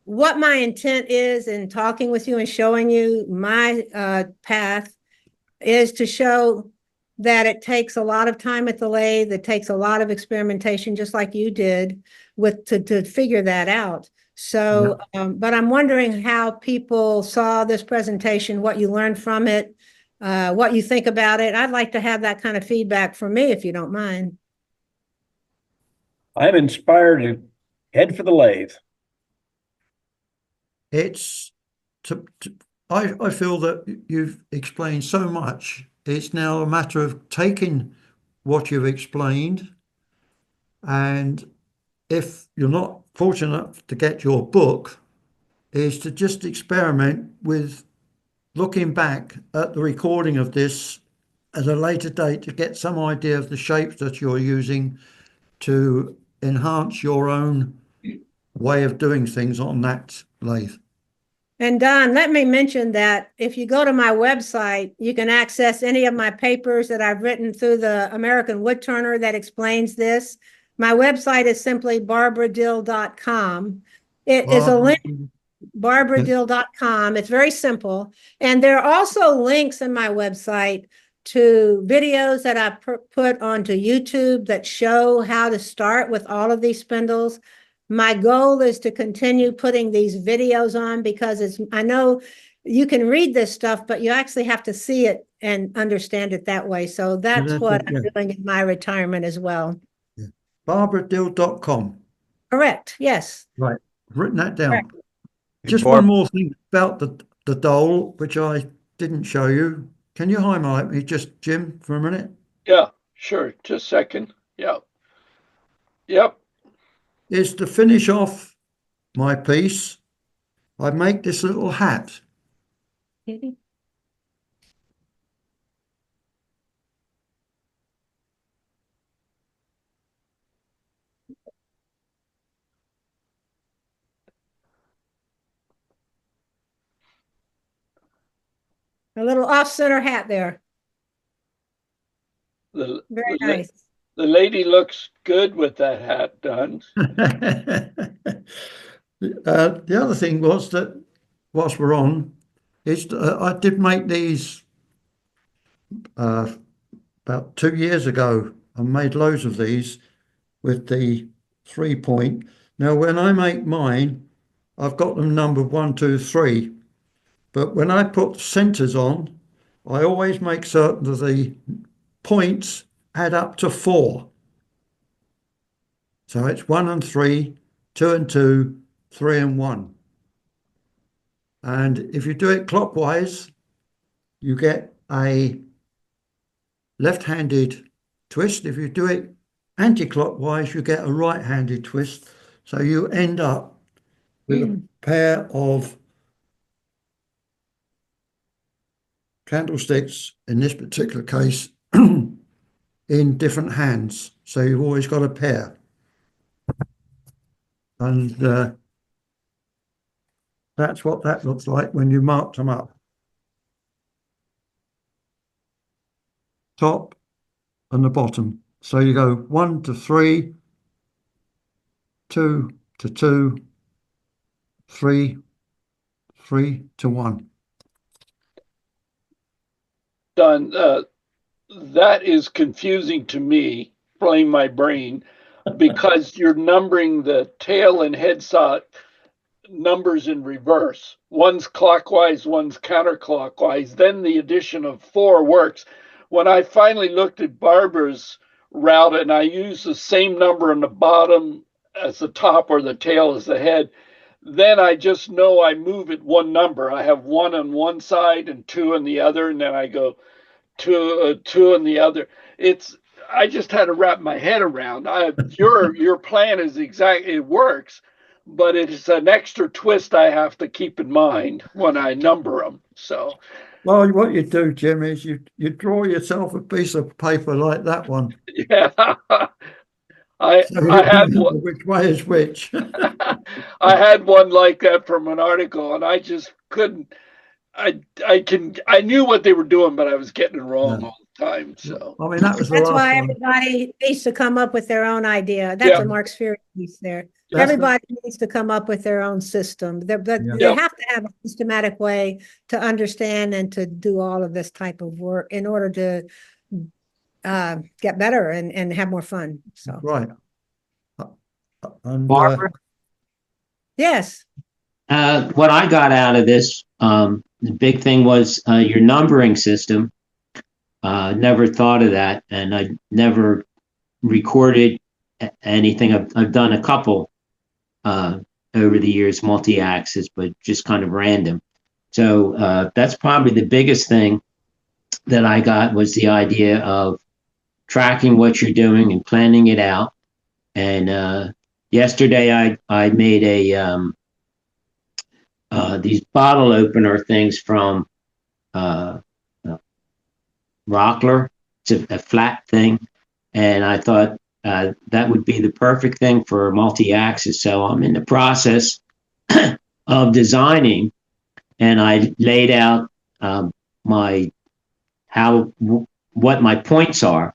what my intent is in talking with you and showing you my path is to show that it takes a lot of time at the lathe, it takes a lot of experimentation, just like you did to figure that out. So, but I'm wondering how people saw this presentation, what you learned from it, what you think about it. I'd like to have that kind of feedback from me, if you don't mind. I'm inspired to head for the lathe. it's I feel that you've explained so much. It's now a matter of taking what you've explained, and if you're not fortunate enough to get your book, is to just experiment with looking back at the recording of this at a later date to get some idea of the shapes that you're using to enhance your own way of doing things on that lathe. And Don, let me mention that if you go to my website, you can access any of my papers that I've written through the American Woodturner that explains this. My website is simply barbaradill.com. It is a link, barbaradill.com. It's very simple. And there are also links in my website to videos that I put onto YouTube that show how to start with all of these spindles. My goal is to continue putting these videos on because I know you can read this stuff, but you actually have to see it and understand it that way. So that's what I'm doing in my retirement as well. Yeah. barbaradill.com. Correct. Yes. Right. I've written that down. Correct. Just one more thing about the dole, which I didn't show you. Can you highlight me just, Jim, for a minute? Yeah, sure. Just a second. Yep. Yep. Is to finish off my piece, I make this little hat. A little off-center hat there. The, Very the, nice. the lady looks good with that hat, Don. The other thing was that whilst we're on, is I did make these about 2 years ago. I made loads of these with the 3-point. Now, when I make mine, I've got them numbered 1, 2, 3. But when I put centers on, I always make certain that the points add up to 4. So it's 1 and 3, 2 and 2, 3 and 1. And if you do it clockwise, you get a left-handed twist. If you do it anti-clockwise, you get a right-handed twist. So you end up with a pair of candlesticks, in this particular case, in different hands. So you've always got a pair. And That's what that looks like when you marked them up. Top and the bottom. So you go 1 to 3, 2 to 2, 3, 3 to 1. Done. That is confusing to me, blame my brain, because you're numbering the tail and head saw numbers in reverse. One's clockwise, one's counterclockwise. Then the addition of 4 works. When I finally looked at Barbara's route and I used the same number on the bottom as the top or the tail as the head, then I just know I move it one number. I have 1 on one side and 2 on the other, and then I go two on the other. I just had to wrap my head around. Your plan is exactly, it works, but it's an extra twist I have to keep in mind when I number them. So Well, what you do, Jim, is you draw yourself a piece of paper like that one. yeah, I So you I had remember which way is which. I had one like that from an article, and I just couldn't. I knew what they were doing, but I was getting it wrong Yeah. all the time. So I mean, that was the That's last why one. everybody needs to come up with their own idea. That's Yeah. a Mark's Fury piece there. That's Everybody needs to come up with their own system. But Yeah. they Yeah. have to have a systematic way to understand and to do all of this type of work in order to get better and have more fun. So, right. And Barbara, yes. what I got out of this, the big thing was your numbering system. Never thought of that, and I never recorded anything. I've done a couple over the years, multi-axis, but just kind of random. So that's probably the biggest thing that I got, was the idea of tracking what you're doing and planning it out. And yesterday I made these bottle opener things from Rockler. It's a flat thing, and I thought that would be the perfect thing for multi-axis. So I'm in the process of designing, and I laid out my what my points are,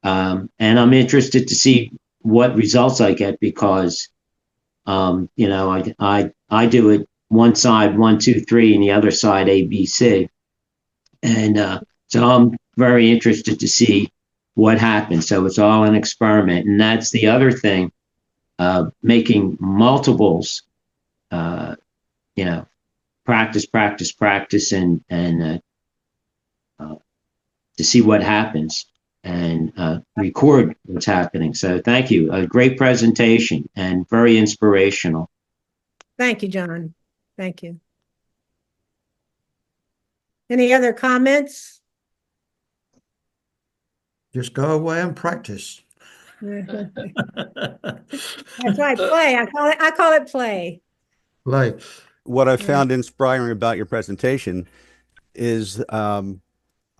and I'm interested to see what results I get, because I do it one side 1, 2, 3, and the other side A, B, C, and so I'm very interested to see what happens. So it's all an experiment, and that's the other thing, making multiples, practice, and to see what happens, and record what's happening. So thank you. A great presentation and very inspirational. Thank you, John. Thank you. Any other comments? just go away and practice. That's right, play. I call it play. Play. What I found inspiring about your presentation is, I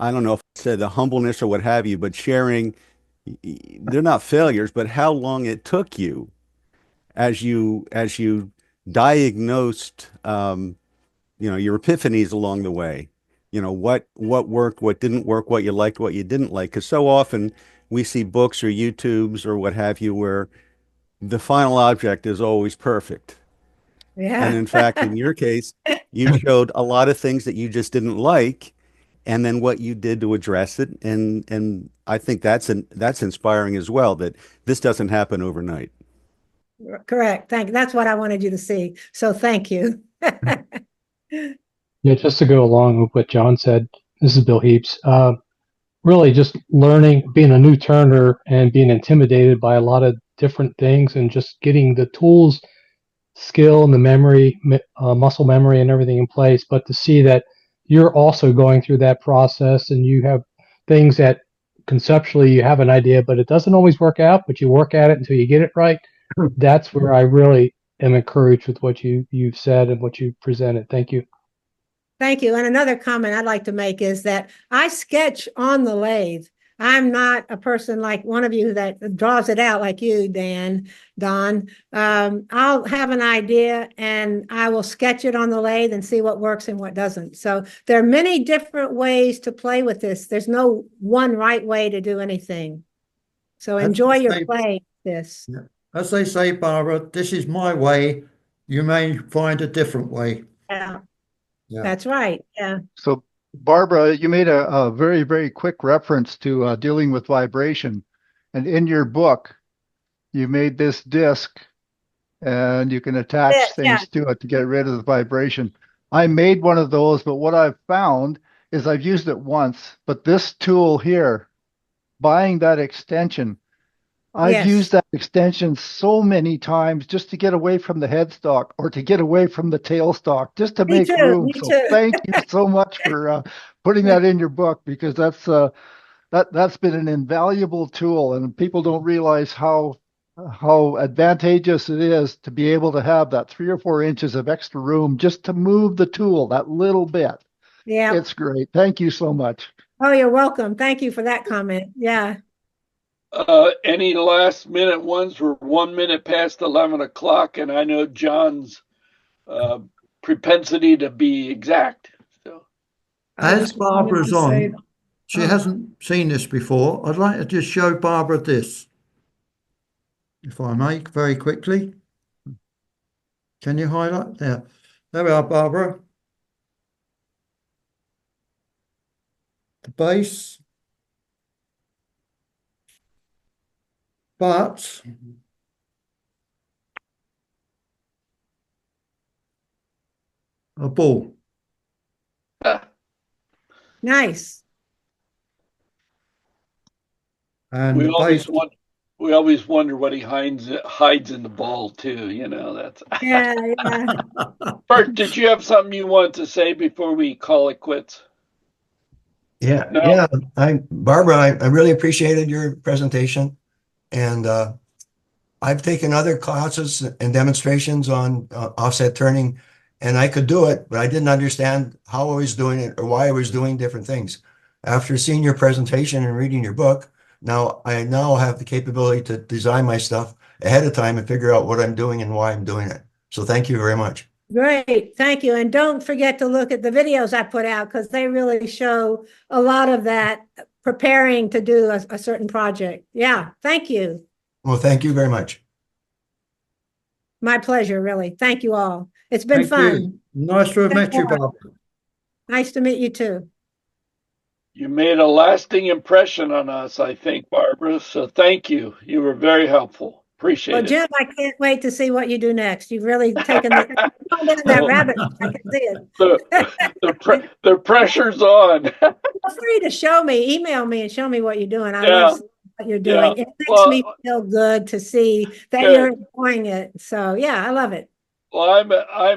don't know if I said the humbleness or what have you, but sharing, they're not failures, but how long it took you as you diagnosed, your epiphanies along the way. What worked, what didn't work, what you liked, what you didn't like. Because so often we see books or YouTubes or what have you where the final object is always perfect. Yeah. And in fact, in your case, you showed a lot of things that you just didn't like, and then what you did to address it. And I think that's inspiring as well, that this doesn't happen overnight. Correct. Thank you. That's what I wanted you to see. So thank you. Yeah, just to go along with what John said, this is Bill Heaps. Really just learning, being a new turner and being intimidated by a lot of different things, and just getting the tools, skill, and the memory, muscle memory and everything in place. But to see that you're also going through that process, and you have things that conceptually you have an idea, but it doesn't always work out, but you work at it until you get it right. That's where I really am encouraged with what you've said and what you presented. Thank you. Thank you. And another comment I'd like to make is that I sketch on the lathe. I'm not a person like one of you that draws it out like you, Don. I'll have an idea and I will sketch it on the lathe and see what works and what doesn't. So there are many different ways to play with this. There's no one right way to do anything. So enjoy your play with this. Yeah. As they say, Barbara, this is my way. You may find a different way. Yeah, Yeah. that's right. Yeah. So, Barbara, you made a very, very quick reference to dealing with vibration. And in your book, you made this disc and you can attach things to it to get rid of the vibration. I made one of those, but what I've found is I've used it once, but this tool here, buying that extension, I've used that extension so many times just to get away from the headstock or to get away from the tailstock, just to make room. So thank you so much for putting that in your book, because that's been an invaluable tool, and people don't realize how advantageous it is to be able to have that 3 or 4 inches of extra room just to move the tool that little bit. Yeah. It's great. Thank you so much. Oh, you're welcome. Thank you for that comment. Yeah. Any last minute ones? We're 1 minute past 11 o'clock, and I know John's propensity to be exact. So, as Barbara's on, she hasn't seen this before. I'd like to just show Barbara this, if I may, very quickly. Can you highlight there? There we are, Barbara. The base. But a ball. Nice. And we the always base, we always wonder what he hides in the ball too. You know, that's Yeah, yeah. Bert, did you have something you wanted to say before we call it quits? Yeah, No? yeah. Barbara, I really appreciated your presentation, and I've taken other classes and demonstrations on offset turning, and I could do it, but I didn't understand how I was doing it or why I was doing different things. After seeing your presentation and reading your book, I now have the capability to design my stuff ahead of time and figure out what I'm doing and why I'm doing it. So thank you very much. Great. Thank you. And don't forget to look at the videos I put out, because they really show a lot of that preparing to do a certain project. Yeah. Thank you. Well, thank you very much. My pleasure, really. Thank you all. It's been fun. Nice to have met you, Barbara. Nice to meet you too. You made a lasting impression on us, I think, Barbara. So thank you. You were very helpful. Appreciate Well, it. Jim, I can't wait to see what you do next. You've really taken that rabbit. I can see it. The pressure's on. Feel free to show me, email me and show me what you're doing. I love what you're doing. Yeah. It makes me feel good to see that you're enjoying it. So yeah, I love it. Well, I'm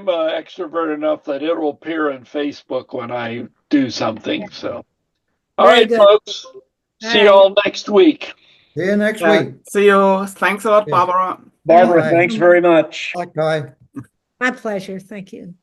extrovert enough that it will appear on Facebook when I do something. So, all right, folks. See you all next week. See you next week. See you. Thanks a lot, Barbara. Barbara, thanks very much. Okay. My pleasure. Thank you.